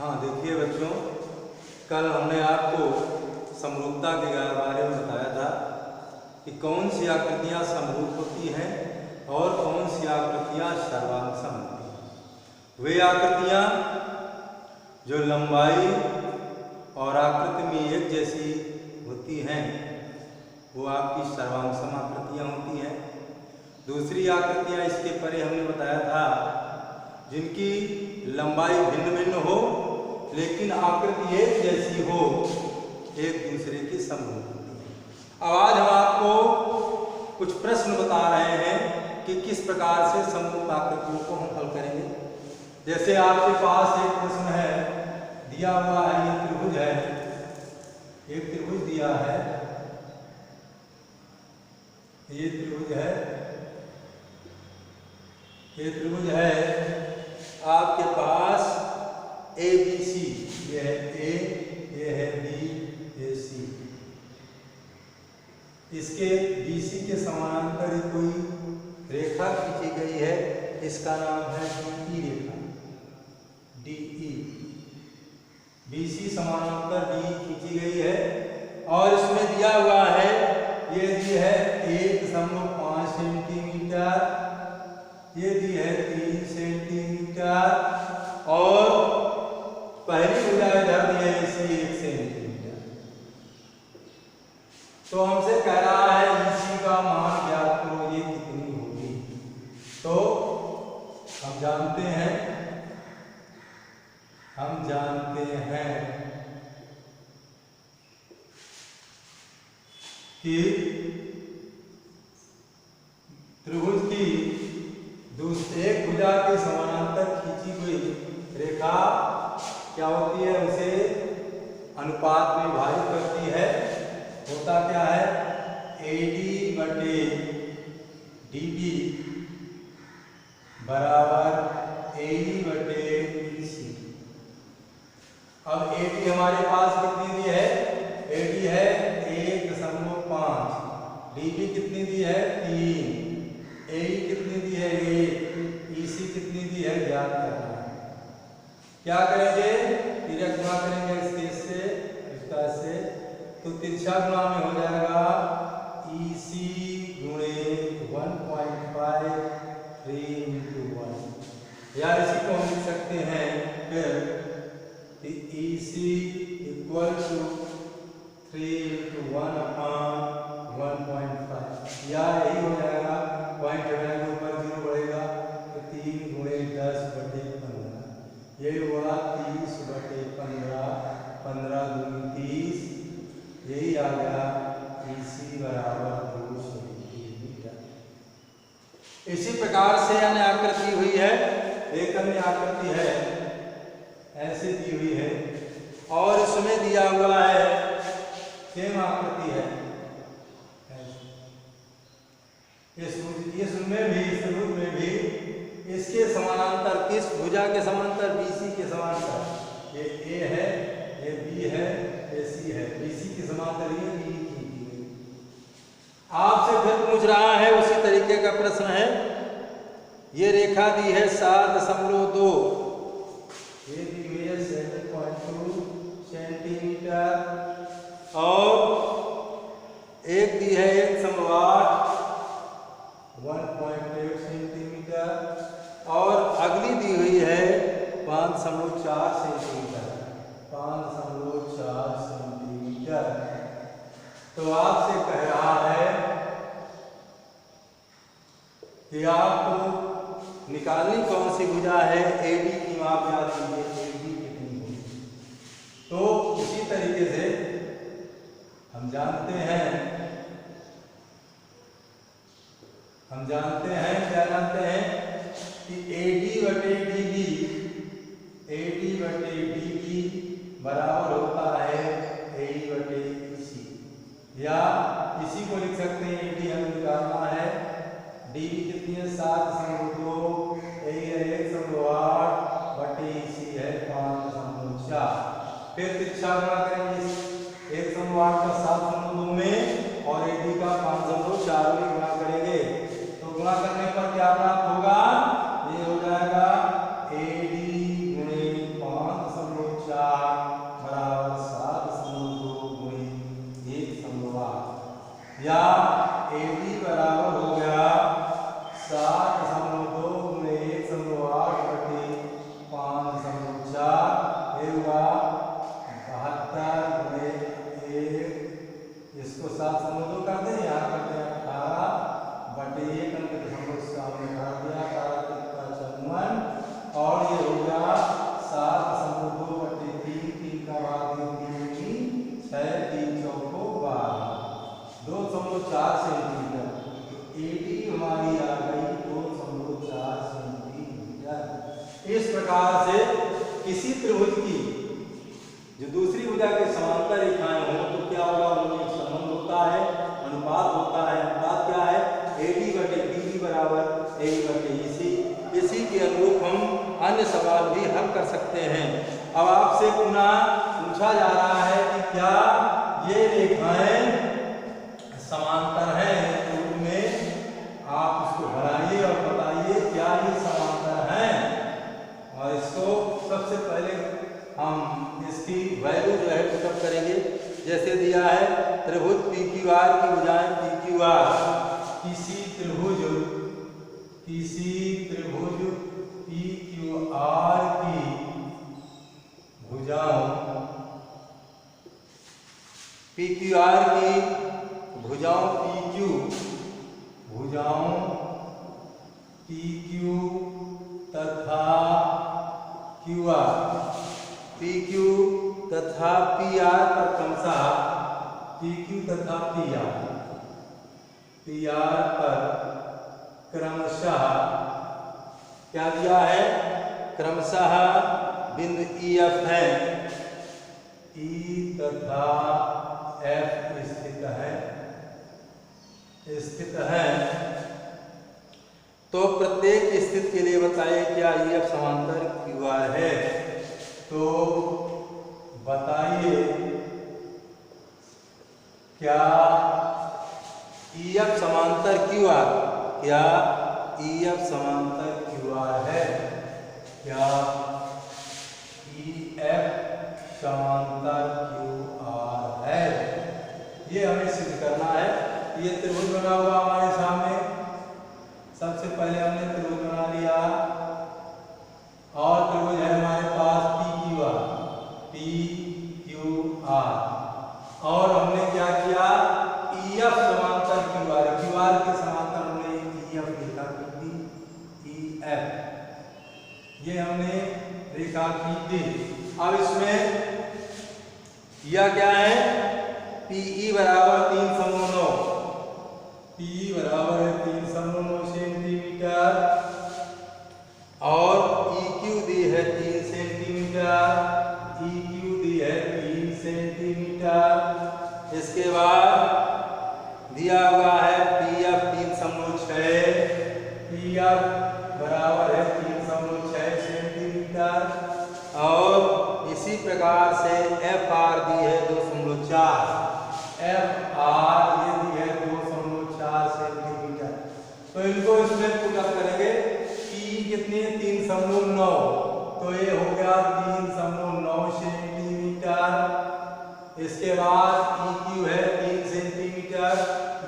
हाँ देखिए बच्चों, कल हमने आपको समरूपता के बारे में बताया था कि कौन सी आकृतियाँ समरूप होती हैं और कौन सी आकृतियाँ सर्वांगसम होती हैं। वे आकृतियाँ जो लंबाई और आकृति में एक जैसी होती हैं वो आपकी सर्वांगसम आकृतियाँ होती हैं। दूसरी आकृतियाँ इसके परे हमने बताया था जिनकी लंबाई भिन्न भिन्न हो लेकिन आकृति एक जैसी हो, एक दूसरे की समरूप होती है। अब आज हम आपको कुछ प्रश्न बता रहे हैं कि किस प्रकार से समरूप आकृतियों को हम हल करेंगे। जैसे आपके पास एक प्रश्न है, दिया हुआ है, ये त्रिभुज है, एक त्रिभुज दिया है, ये त्रिभुज है, ये त्रिभुज है, आपके पास ए बी सी, ये है ए, ये है बी, ये सी। इसके बी सी के समानांतर कोई रेखा खींची गई है, इसका नाम है डी रेखा, डी ई। बी सी समानांतर डी खींची गई है और इसमें दिया हुआ है, ये दी है 1.5 सेंटीमीटर, ये दी है 3 सेंटीमीटर और पहली भुजा इधर दी है इसी 1 सेंटीमीटर। तो हमसे कह रहा है इसी का मान ज्ञात करो, ये कितनी होगी। तो हम जानते हैं कि त्रिभुज की एक भुजा के समानांतर खींची हुई रेखा क्या होती है, उसे अनुपात में विभाजित करती है। होता क्या है, AD बटे DB बराबर AE बटे BC। अब AD हमारे पास कितनी दी है, AD है 1.5, DB कितनी दी है 3, AE कितनी दी है 1, EC कितनी दी है ज्ञात करना है। क्या करेंगे, तिर्यक गुणा करेंगे इसके से, इसका से, तो तिरछा गुणा में हो जाएगा EC गुणे 1.5 3 into 1। या इसी को हम लिख सकते हैं फिर EC इक्वल टू 3 into 1/1.5, या यही हो जाएगा, पॉइंट हटाएंगे ऊपर 0 बढ़ेगा तो 3 गुणे 10 बटे 15, ये हुआ 30 बटे 15, 15 दूनी 30, यही आ गया EC बराबर 2 सेंटीमीटर। इसी प्रकार से अन्य आकृति हुई है, एक अन्य आकृति है ऐसे दी हुई है और इसमें दिया हुआ है सेम आकृति है, इसमें भी इसके समानांतर, किस भुजा के समानांतर, BC के समानांतर, ये A है, ये B है, ये C है, BC के समानांतर ये B खींची गई। आपसे फिर पूछ रहा है, उसी तरीके का प्रश्न है, ये रेखा दी है 7.2, ये दी हुई है 7.2 सेंटीमीटर और एक दी है 1.8 1.8 सेंटीमीटर और अगली दी हुई है 5.4 सेंटीमीटर, 5.4 सेंटीमीटर। तो आपसे कह रहा है कि आपको निकालनी कौन सी भुजा है, AD की माप याद कीजिए, AD कितनी होगी। तो उसी तरीके से हम जानते हैं क्या जानते हैं कि AD बटे DB बराबर होता है AE बटे EC, या इसी को लिख सकते हैं, AD हमें निकालना है, DB कितनी है 7.2, AE है 1.8 बटे EC है 5.4। फिर तिरछा गुणा करेंगे 1.8 का 7.2 में और AD का 5.4 में गुणा करेंगे, तो गुणा करने पर क्या प्राप्त होगा, ये हो जाएगा AD गुणे 5.4 60.2 गुणे 1.8 बटे 5.4 ये हुआ 72 गुणे 1, इसको 7.2 कर दें, यहाँ करते हैं 18 बटे 1 अंक दशमलव सामने कर दिया, 54 और ये हो गया 7.2 बटे 3, 3 का भाग 3 6, 3 चौको 12, 2.4 सेंटीमीटर। एडी हमारी आ गई 2.4 सेंटीमीटर। इस प्रकार से किसी त्रिभुज की जो दूसरी भुजा के समांतर रेखाएं हो तो क्या होगा, उनमें एक संबंध होता है, अनुपात होता है। अनुपात क्या है, एडी बटे बीडी बराबर ए बटे ईसी। इसी के अनुरूप हम अन्य सवाल भी हल कर सकते हैं। अब आपसे पुनः पूछा जा रहा है कि क्या ये रेखाएं समांतर हैं, तो उनमें आप उसको बढ़ाइए और बताइए क्या ये समांतर हैं। और इसको सबसे पहले हम इसकी वैल्यू जो है पुटअप करेंगे। जैसे दिया है त्रिभुज PQR की भुजाएं PQR, किसी त्रिभुज PQR की भुजाओं PQR की भुजाओं PQ तथा QR, PQ तथा PR पर क्रमशः PQ तथा PR पर क्रमशः क्या दिया है, क्रमशः बिंदु EF है, E तथा F स्थित है। तो प्रत्येक स्थिति के लिए बताइए क्या EF समांतर QR है। तो बताइए क्या EF समांतर QR, क्या EF समांतर QR है, क्या EF समांतर QR है। ये हमें सिद्ध करना है। ये त्रिभुज बना हुआ हमारे सामने, सबसे पहले हमने त्रिभुज बना लिया और त्रिभुज है हमारे पास PQR और हमने क्या किया, EF समांतर QR के समांतर हमने EF रेखा खींची, EF ये हमने रेखा खींची। अब इसमें यह क्या है, PE बराबर 3.9, PE बराबर है 3.9 सेंटीमीटर और EQ दी है 3 सेंटीमीटर, EQ दी है 3 सेंटीमीटर। इसके बाद दिया हुआ है PF 3.6, PF बराबर है 3.6 सेंटीमीटर और इसी प्रकार से FR दी है 2.4, FR ये दी है 2.4 सेंटीमीटर। तो इनको इसमें पुटअप करेंगे। P कितनी 3.9, तो ये हो गया 3.9 सेंटीमीटर। इसके बाद EQ है 3 सेंटीमीटर,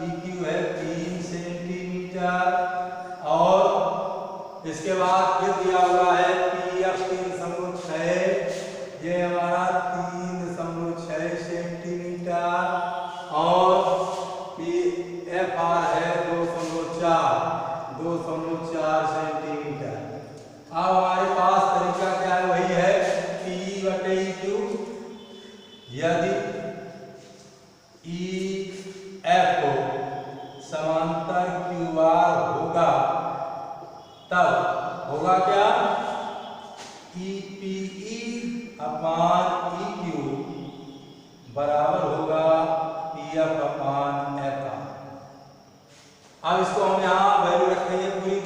EQ है 3 सेंटीमीटर और इसके बाद फिर दिया हुआ है PF 3.6, ये हमारा 3.6 सेंटीमीटर और FR है 2.4 सेंटीमीटर। अब हमारे पास तरीका क्या है, वही है PE बटे EQ। यदि EF को समांतर QR होगा तब होगा क्या, PE अपान EQ बराबर होगा PF अपान FR। अब इसको हम यहाँ वैल्यू रखेंगे पूरी,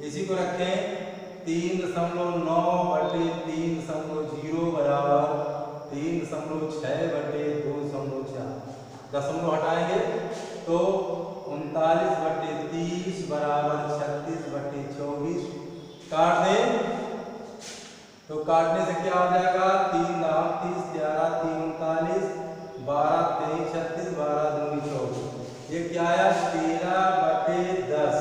इसी को रखें 3.9 बटे 3.0 बराबर 3.6 बटे 2.4, दशमलव हटाएंगे तो 39 बटे 30 बराबर 36 बटे 24। काट दें तो काटने से क्या हो जाएगा, 3 दाम 30, 11 3 39, 12 23 36, 12 दूनी 24। ये क्या आया 13 बटे 10,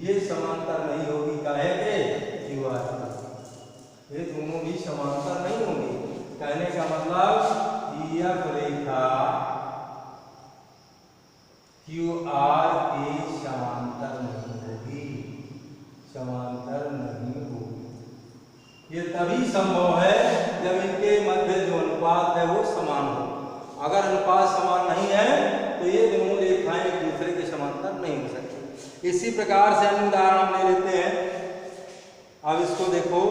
ये समांतर नहीं होगी, काहे के क्यू आर, ये दोनों भी समांतर नहीं होंगी। कहने का मतलब एफ रेखा क्यू आर के समांतर नहीं होगी, समांतर नहीं होगी। ये तभी संभव है जब इनके मध्य जो अनुपात है वो समान हो। अगर अनुपात समान नहीं है तो ये दोनों रेखाएं एक दूसरे के समांतर नहीं हो सकती। इसी प्रकार से अन्य उदाहरण हम ले लेते हैं। अब इसको देखो,